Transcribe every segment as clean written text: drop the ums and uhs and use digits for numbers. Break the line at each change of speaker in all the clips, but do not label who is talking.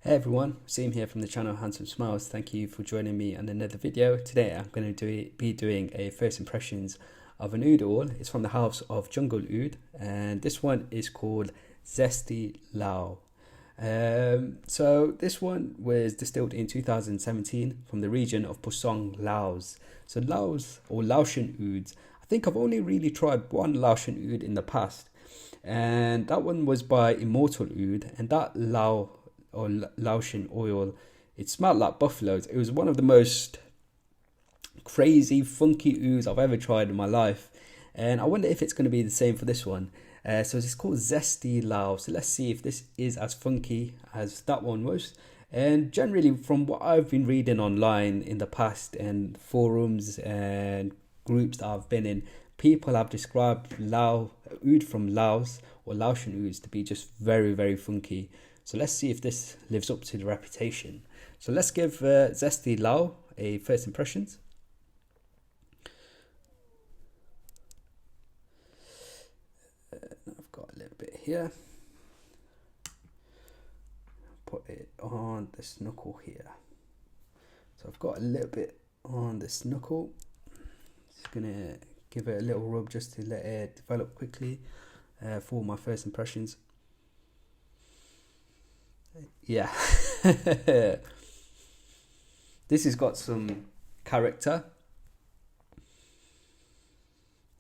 Hey everyone, Waseem here from the channel Handsome Smiles. Thank you for joining me on another video. Today I'm going to be doing a first impressions of an oud oil. It's from the house of Jungle Oud, and this one is called Zesty Lao. So this one was distilled in 2017 from the region of Pusong, Laos. So Laos or Laotian ouds, I think I've only really tried one Laotian oud in the past, and that one was by Immortal Oud, and that Laotian oil, it smelled like buffaloes. It was one of the most crazy funky ouds I've ever tried in my life, and I wonder if it's going to be the same for this one. So it's called Zesty Lao. So let's see if this is as funky as that one was. And generally, from what I've been reading online in the past and forums and groups that I've been in, people have described oud from Laos or Laotian ouds to be just very funky. So let's see if this lives up to the reputation. So let's give Zesty Lao a first impressions. I've got a little bit here. Put it on this knuckle here. So I've got a little bit on this knuckle. Just gonna give it a little rub just to let it develop quickly for my first impressions. Yeah. This has got some character.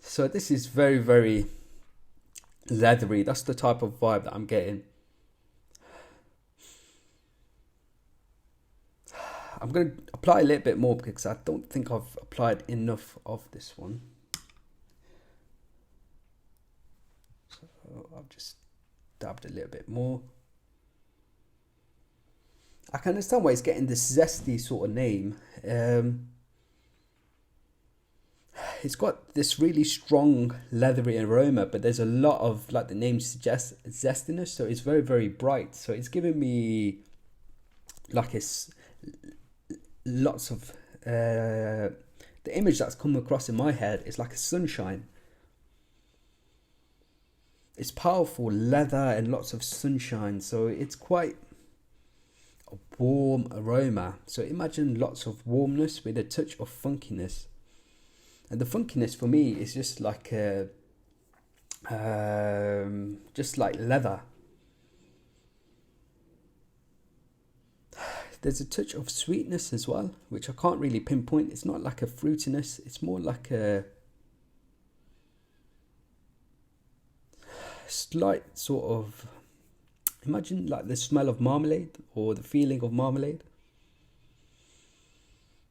So this is very leathery. That's the type of vibe that I'm getting. I'm going to apply a little bit more because I don't think I've applied enough of this one. So I've just dabbed a little bit more. I can understand why it's getting this zesty sort of name. It's got this really strong leathery aroma, but there's a lot of, like the name suggests, zestiness. So it's very bright. So it's giving me like lots of the image that's come across in my head is like a sunshine. It's powerful leather and lots of sunshine. So it's quite a warm aroma. So imagine lots of warmness with a touch of funkiness. And the funkiness for me is just like just like leather. There's a touch of sweetness as well, which I can't really pinpoint. It's not like a fruitiness. It's more like a slight sort of, imagine like the smell of marmalade or the feeling of marmalade.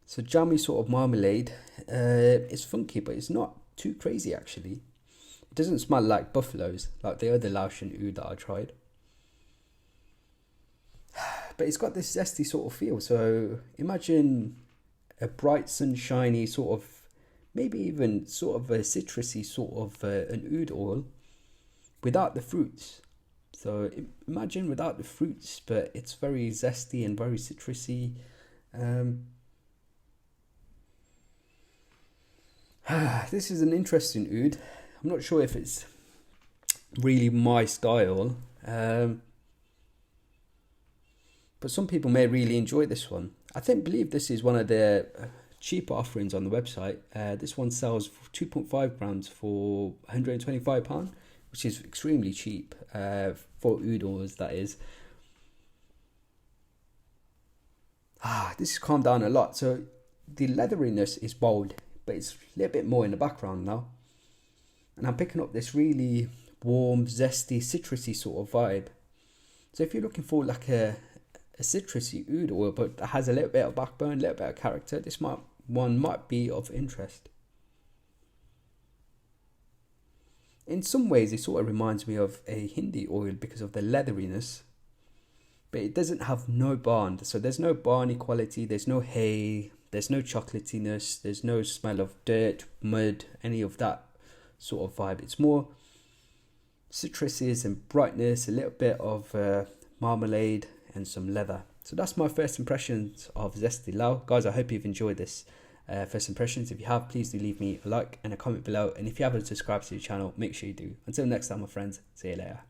So jammy sort of marmalade. It's funky, but it's not too crazy actually. It doesn't smell like buffaloes like the other Laotian oud that I tried. But it's got this zesty sort of feel. So imagine a bright sunshiny sort of, maybe even sort of a citrusy sort of an oud oil without the fruits. So imagine without the fruits, but it's very zesty and very citrusy. This is an interesting oud. I'm not sure if it's really my style, but some people may really enjoy this one. I believe this is one of the cheaper offerings on the website. This one sells for 2.5 grams for £125, which is extremely cheap for oud oils, that is. This has calmed down a lot. So the leatheriness is bold, but it's a little bit more in the background now. And I'm picking up this really warm, zesty, citrusy sort of vibe. So if you're looking for like a citrusy oud oil, but that has a little bit of backbone, a little bit of character, this one might be of interest. In some ways, it sort of reminds me of a Hindi oil because of the leatheriness. But it doesn't have no barn. So there's no barny quality, there's no hay, there's no chocolatiness, there's no smell of dirt, mud, any of that sort of vibe. It's more citruses and brightness, a little bit of marmalade and some leather. So that's my first impressions of Zesty Lao. Guys, I hope you've enjoyed this first impressions. If you have, please do leave me a like and a comment below. And if you haven't subscribed to the channel, make sure you do. Until next time, my friends, see you later.